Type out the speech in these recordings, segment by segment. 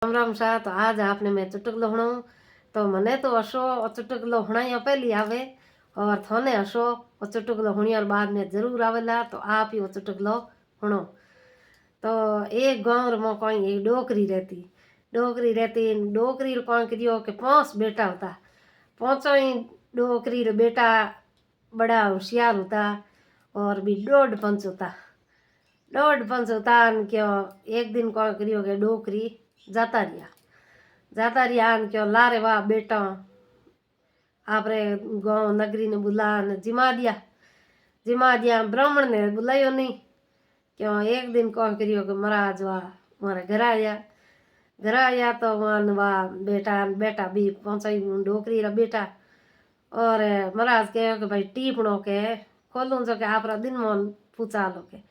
राम राम शाह। तो आज आपने मैं चुटकुलो हूँ। तो मने तो हसो और चुटकुलो हुणाई पहली आवे और थोने हसो और चुटकुलो हुणी और बाद में जरूर आवेला। तो आप ही वो चुटकुलो हुणो। तो एक गाँव में कोई एक डोकरी रहती डोकरी कौन करियो कि 5 बेटा होता। पांचों ही डोकरी रो बेटा बड़ा होशियार होता और भी 1.5 होता। 1.5 होता क्यों एक दिन कौन करियो कि डोकरी जाता रिया क्यों लारे वाह बेटा आपरे गाँव नगरी ने बुला ने जिमा दिया ब्राह्मण ने बुलायो नहीं। क्यों एक दिन कौन करियो कि महाराज वाह मारे घर आया तो वन वाह बेटा बेटा भी पहुंचा डोकरी रा बेटा और महाराज कहो कि भाई टीपणो के खोलूं जो के आपरा दिन मोन पूछा लो के।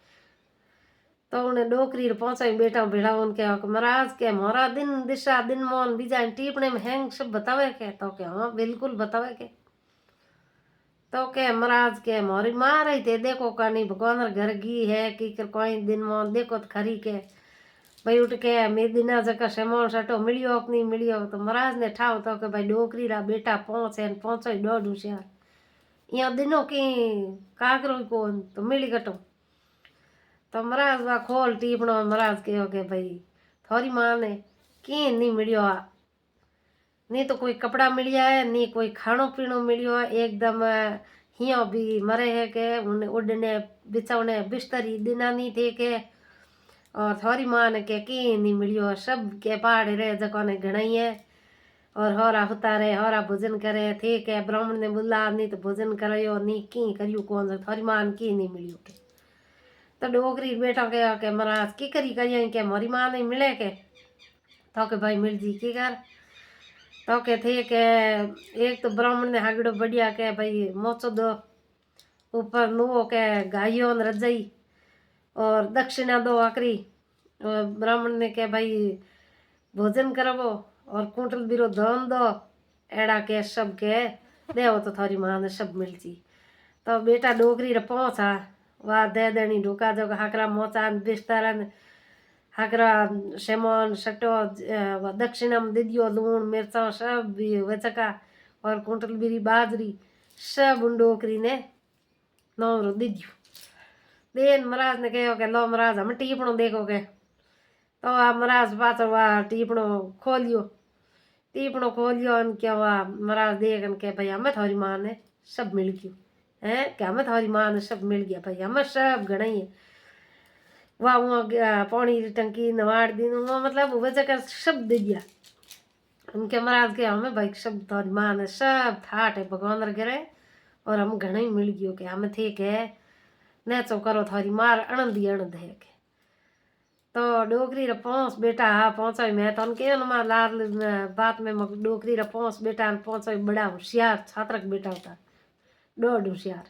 तो उन्हें डोकरी पहुंचाई बेटा भेड़ा उनके महाराज के मोरा दिन दिशा दिन मोन बीजा टीपणे में हैंग सब बतावे के। तो के हाँ बिल्कुल बतावे के। तो के महाराज के मोरी माँ रही थे देखो कानी भगवान घर गी है कि कोई दिन मोन देखो तो खरी के भाई उठ के मैं दिना जका सेमोन सटो मिलियो कि नहीं मिलियो। तो महाराज ने ठाव तो के भाई डोकरी रा बेटा पहुंचे पहुंचो 1.5 होशियार यहाँ दिनों की काकरो कौन तो मिली गटो। तो महाराज वा खोल टीपणो महाराज कहो के भाई थोड़ी माँ ने की नहीं मिलियो नहीं तो कोई कपड़ा मिलिया है नहीं कोई खानो पीनो मिलियो है एकदम हियो भी मरे है के उन्हें उड़ने बिछाने बिस्तरी दिना नहीं थे के। और थोड़ी माँ ने के की नहीं मिलियो सब के पहाड़ रहे जको ने घणाई है और होरा होता रहे होरा भोजन करे थे के ब्राह्मण ने बुला नहीं तो भोजन करियो नहीं की करियो कौन थोड़ी माँ ने की नहीं मिलियो के। तो डोकरी बेटा कहो के महाराज की करिए के मोरी माँ नहीं मिले के। तो के भाई मिल जी की कर। तो के थे के एक तो ब्राह्मण ने हागड़ो बढ़िया के भाई मोचो दो ऊपर नुओ के गायो न रजाई और दक्षिणा दो आकरी। और ब्राह्मण ने के भाई भोजन करवो और कुंटल बीरो धन दो एड़ा के सब के देवो तो थारी माँ ने सब मिल जी। तो बेटा डोकरी रे पहुंचा वाह दे देनी ढोका जो हाकरा मोचा बिस्तारा हाकरा सेमोन सटो दक्षिणा में दे दियो लूण मिर्चा सब वचका और कुंटल बीरी बाजरी सब उन डोकरी ने नौरो दे दियो। देन महाराज ने कहो के लो महाराज हम टीपणो देखो के। तो आ महाराज पाचो वाह टीपणो खोलियो क्या वाह महाराज देख के भाई हमें थारी माँ ने सब मिल गयो है कि हमें थारी माँ ने सब मिल गया भाई हमें सब घना ही है वाह वहाँ पानी की टंकी नवाड़ दी वहाँ मतलब वजह का सब दे दिया उनके महाराज के हमें भाई सब थारी माँ ने सब ठाट है भगवान गिरे और हम घना ही मिल गयो के हमें थे के नेचो करो थारी मार अणंद है के। तो डोकरी रे 5 बेटा हाँ पहुंचाई मैं तो उनके मां लाल बात में डोकरी रे 5 बेटा पहुंचाई बड़ा होशियार छात्रक बेटा होता 1.5 होशियार।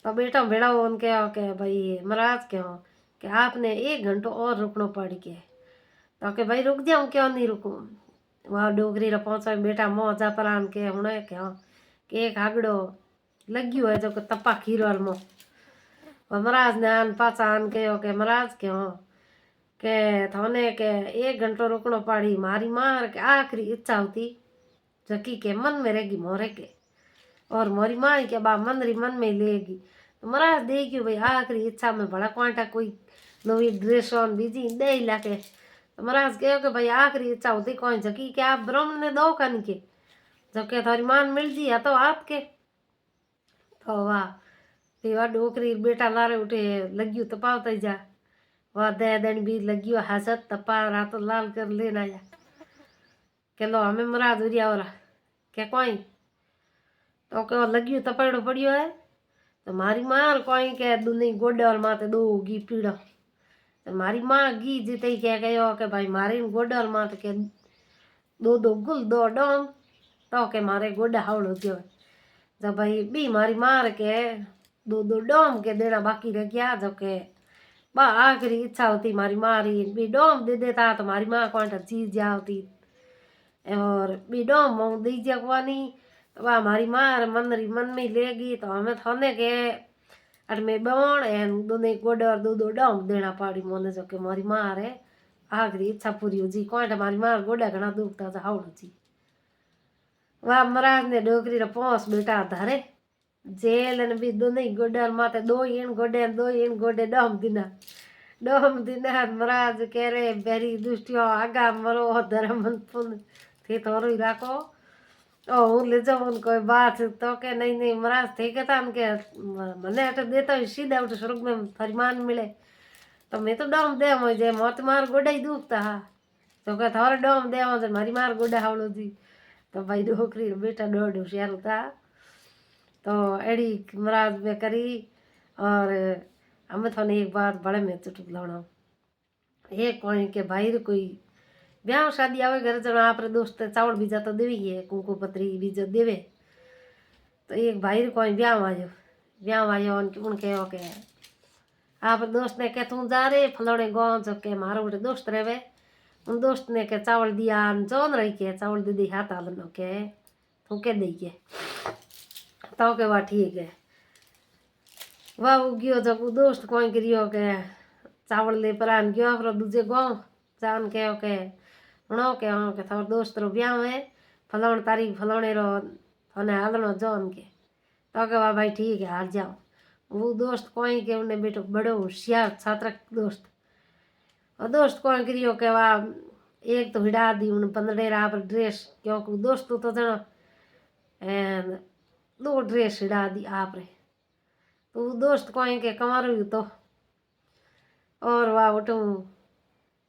तो बेटा भेड़ा उनके के भाई महाराज क्यों कि आपने 1 घंटो और रुकना पड़ के। तो के भाई रुक जाऊं क्यों नहीं रुकूं। वह डोकरी रे पहुंचाई बेटा मौजा परान के हुणे क्यों कि एक हागड़ो लग्यो है जो तपा खीर मो महाराज ने आन पाचा आन कहो के महाराज क्यों के थोने के 1 घंटो रुकनो पड़ी मारी मार के आखिरी इच्छा होती जकी के मन में रहेगी मोरे के और मोरी माँ के बा मन री मन में लेगी। तो महाराज देखियो भाई आखिरी इच्छा में बड़ा क्वांटा कोई नवी ड्रेस ऑन बीजी दे लाके। तो महाराज कहो कि भाई आखिरी इच्छा होती कौन जकी के आप ब्राह्मण ने दो कन के जो के थारी मान मिल जी या तो आपके। तो वाह डोकरी बेटा लारे उठे लग्यू तपावता जा वह दे दन भी लगियो हसत तपा रातो लाल कर लेना या के लो हमें महाराज उरिया और के कोई तो के लगियो तपेड़ो पड़ियो है। तो मारी मार कोई के दुनी गोडे और माते दो गी पीड़ो। तो मारी माँ गी जीते के गयो के भाई मारी गोडे और माते के दो गुल 2 डोंग तो के मारे गोडा हावड़ हो गयो। जब भाई बी मारी मार के 2 डोंग के देना बाकी रह गया जो के बा आखिरी इच्छा होती मारी मारी बी डोम दे देता तो मारी माँ कौन चीज जा होती और बी डोम दीजिए कोनी तो वह हमारी मार मन री मन में लेगी। तो हमें थोने के अट में बोण एन दोने गोडे और 2 डोम देना पड़ी मोने जो के मारी मार है आखिरी इच्छा पूरी हो जी कोई मारी मार गोडा घना दुखता था हाउड़ जी वाह महाराज ने डोकरी रा 5 बेटा धारे जेल ने भी दो नहीं गोडा माते 2 ईण गोडे डोम दिना महाराज कह रहे बेरी दुष्टियो आगा मरो धर्म पुन थे थोरो ही राखो ओ हूँ ले जाऊँ कोई बात तो के नहीं महाराज थे कहता के मने अट देता सीधा उठ स्वर्ग में फरमान मिले तो मैं तो डोम दे मुझे मत मार गोडा ही दुखता हा तो के थारे डोम दे मुझे मारी मार गोडा हावड़ो जी तो भाई डोकरी बेटा डोड़ होशियार था तो एड़ी महाराज में करी और हमें थोने एक बात बड़े में चुटक लाना एक कोई के भाई रे कोई ब्याह शादी आवे घर जन आप दोस्त चावल बीजा तो देवी है कुंकू पत्री बीजो देवे तो एक भाई रे कोई ब्याह आयो उनके ओके आप दोस्त ने के तू जा रे फलाने गाँव जो के मारो गोटे दोस्त रहे उन दोस्त ने के चावल दिया जोन रही के चावल दे दी हाथ आलनो के तू के दी के तो के वाह ठीक है वाह गयो जब दोस्त कोई करियो के चावल ले परान गयो फिर दूजे गाँव जान के ओके हणो के थार दोस्त रो ब्याह है फलाण तारीख फलाणे रो थाने हालनो जोन के तो के वाह भाई ठीक है हार जाओ वो दोस्त कोई के उन्हें बेटो बड़ो होशियार छात्र दोस्त और दोस्त कोई करियो के वाह एक तो हिड़ा दी उन 15 आप ड्रेस क्योंकि दोस्त तो जनो 2 ड्रेस हिड़ा दी आप रे तो दोस्त कोई के कमारू तो और वाह उठू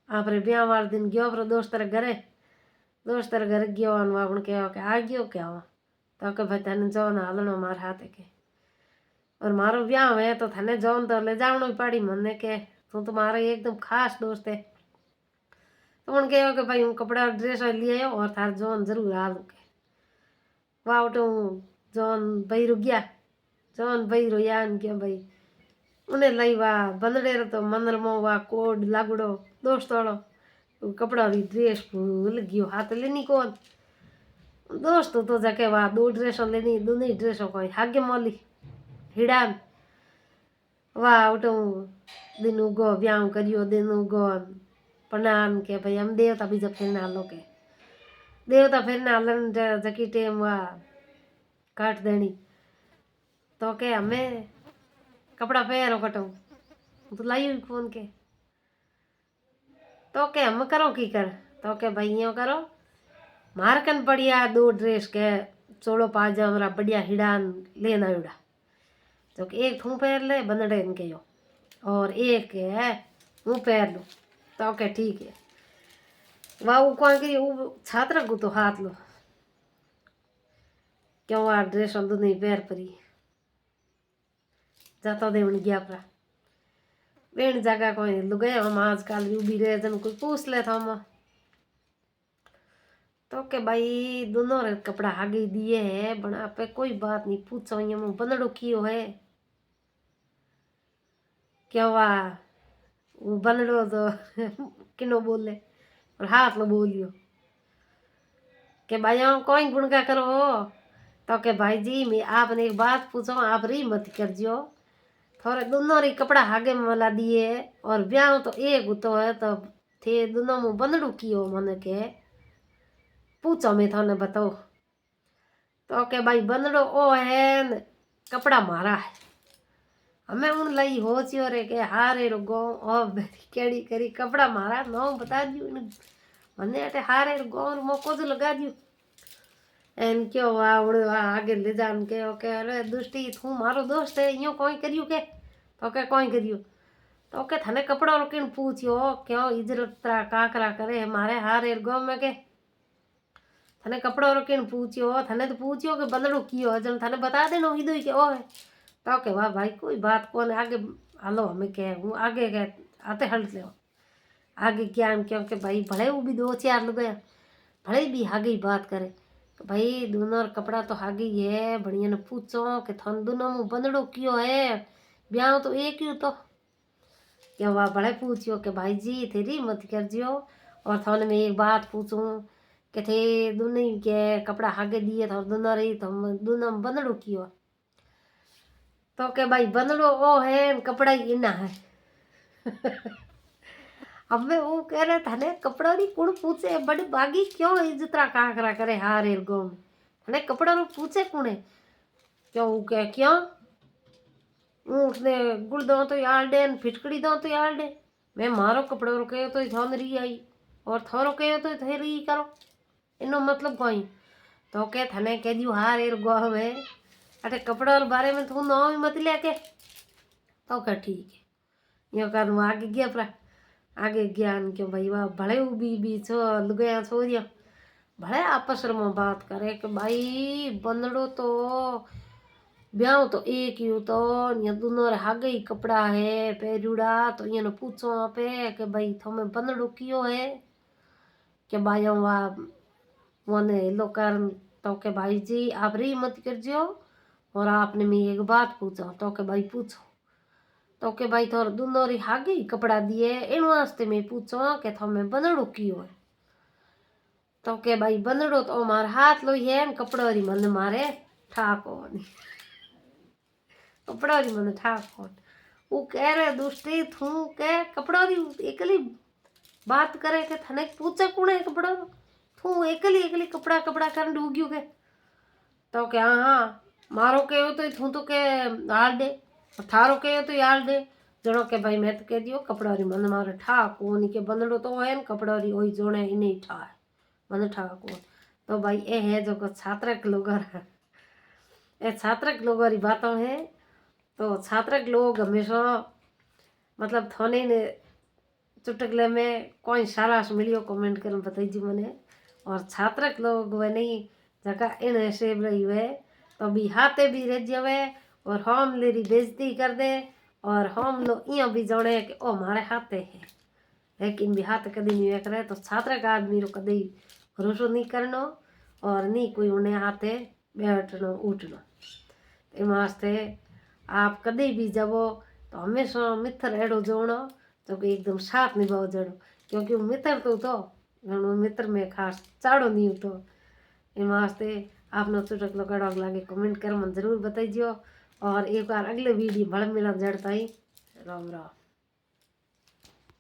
आप रे ब्याह वाले दिन गयो पर दोस्त रे घरे गयो और वाह उनके आ गयो क्या तो के भाई तने जो ना हालनो मार हाथ के और मारो ब्याह है तो थाने जौन तो ले जावनो ही पड़ी मने के तू तो मारा एकदम खास दोस्त है तो उनके के भाई हूँ कपड़ा ड्रेस ले आयो और थार जौन जरूर हालू के वाह उठू जौन भाई रुक गया जौन भाई रोया के भाई उन्हें लई वाह बंदड़े तो मंदर मो वाह कोड लागुड़ो दोस्त वालो कपड़ा भी ड्रेस भूल गयो हाथ लेनी कौन दोस्त तो जाके वाह 2 ड्रेसों लेनी दोनों ड्रेसों कोई हागे मोली हिडान वाह उठू दिन उगो ब्याह करियो दिन उगो प्रणाम के भाई हम देवता बीजा फिरना लो के देवता फिरना लन जकी टेम वाह काट देनी तो के हमें कपड़ा पहरो कटो तो लाई फोन के तो के हम करो की कर तो के भाई यो करो मारकन बढ़िया 2 ड्रेस के चोड़ो पाजामा बढ़िया हिडान लेना उड़ा तो एक थू पैर ले बंदड़े इनके यो और एक है वो पैर लो तो के ठीक है वाह वो कौन करी वो छात्र को तो हाथ लो क्यों आ ड्रेस हम तो नहीं पैर परी जाता दे गया परा बेन जगह कोई लुगे हम आजकल यू भी रहे जन कोई पूछ ले था हम तो के भाई दोनों रे कपड़ा आगे दिए है बना पे कोई बात नहीं पूछो ये मुँह बंदड़ो कियो है क्या वाह वो बंदड़ो तो किनो बोले और हाथ लो बोलियो के भाई हम कोई गुणगा करो तो के भाई जी मैं आपने एक बात पूछो आप री मत कर जियो थोड़े दोनों री कपड़ा आगे मला दिए और ब्याह तो एक होतो है तो थे दोनों मुँह बंदड़ो कियो मन के पूछो मैं थाने बताओ तो के भाई बंदड़ो ओ है न कपड़ा मारा है हमें उन लई हो चियो रे के हारे रो गो ओ केड़ी करी कपड़ा मारा नो बता दियो मने अटे हारे रो गो मौको जो लगा दियो एन क्यों आवड़े आगे ले जान के ओके अरे दुष्टी तू मारो दोस्त है यो कोई करियो के तो के कोई करियो तो के थाने कपड़ा रो किन पूछियो क्यों इज्जत तरा काकरा करे मारे हारे गो में के थाने कपड़ो रो किन पूछियो थाने तो पूछियो के बंदड़ो कियो जन थाने बता देनो ईदो के ओ है तो के वाह भाई कोई बात कौन आगे हालो हमें के हूँ आगे के आते हल्ट ले आगे क्या क्योंकि भाई भले वो भी 2-4 लोग भले भी आगे ही बात करे तो भाई दोनों कपड़ा तो आगे ही है बढ़िया ने पूछो कि थन दोनों में बंदड़ो क्यों है ब्याह तो एक ही तो क्या वाह भले पूछियो कि भाई जी तेरी मत कर जियो और थन में एक बात पूछूं कि थे दोनों के कपड़ा आगे दिए तो दोनों रही तो दोनों में बंदड़ो क्यों तो के भाई बंदड़ो ओ है कपड़ा ही इना है अब मैं वो कह रहे थाने कपड़ा री कुण पूछे बड़ी बागी क्यों इजतरा काकरा करे हार एर गाँव में थाने कपड़ा रो पूछे कुणे क्यों वो कह क्यों ऊँट ने गुड़ दो तो यार दे फिटकड़ी दो तो यार दे मैं मारो कपड़ो रो कहो तो थान री आई और थारो कहो तो थे री करो इनो मतलब कोई तो के थाने कह दियो हार एर गाँव में अटे कपड़ा रे बारे में तू नाम ही मत लेके तो क्या ठीक है यो कर आगे गया पर आगे ज्ञान क्यों भाई वाह भले भी छो लुगाया छोरिया भले आपस में बात करे कि भाई बंदड़ो तो ब्याह तो एक ही तो ये दोनों रे हागे ही कपड़ा है पहरुड़ा तो ये पूछो आपे कि भाई थमे बंदड़ो कियो है कि भाई वाह मोने लो कर तो के भाई जी आप री मत करजो और आपने मैं एक बात पूछो तो के भाई पूछो तो के भाई थोड़ा दोनों री हागे ही कपड़ा दिए इन वास्ते मैं पूछो कि थमे बंदड़ो कियो है तो के भाई बंदड़ो तो मार हाथ लो है कपड़ो री मन मारे ठाको कपड़ा री मन ठाको वो कह रहे दुष्टी थू के कपड़ा री एकली बात करे के थने पूछे कौन है कपड़ा थू एकली एकली कपड़ा कपड़ा कर डूग्यू के तो के हाँ मारो कहो तो थू तो के हाल दे थारो कहो तो यार दे जणो के भाई मैं तो कह दियो कपड़ा री मन मारे ठाको नहीं के बंदड़ो तो है न कपड़ा री वही जोड़े इन्हें ठा है मन ठाको तो भाई ये है जो छात्रक लोग ये छात्रक लोगों री बातों है तो छात्रक लोग हमेशा मतलब थाने ने चुटकले में कोई सारास मिलियो कमेंट कर बताइए मने और छात्रक लोग वे नहीं जगह इन सेब रही हुए तो भी हाथे भी रह जावे और हम लेरी बेइज्जती कर दे और हम लोग इं भी जाने कि ओ हमारे हाथे है लेकिन भी हाथ कभी नहीं करे तो छात्रक आदमी रो कभी भरोसो नहीं करनो और नहीं कोई उन्हें हाथे बैठनो उठनो इन वास्ते आप कभी भी जावो तो हमेशा मित्र एड़ो जोड़ो तो कि एकदम साथ निभाओ जड़ो क्योंकि वो मित्र तो मित्र में खास चाड़ो नहीं तो इन वास्ते आपने चुटकलो कड़क लागे कमेंट कर मन जरूर बताइए और एक बार अगले वीडियो भड़ मिला जड़ता ही राम राम।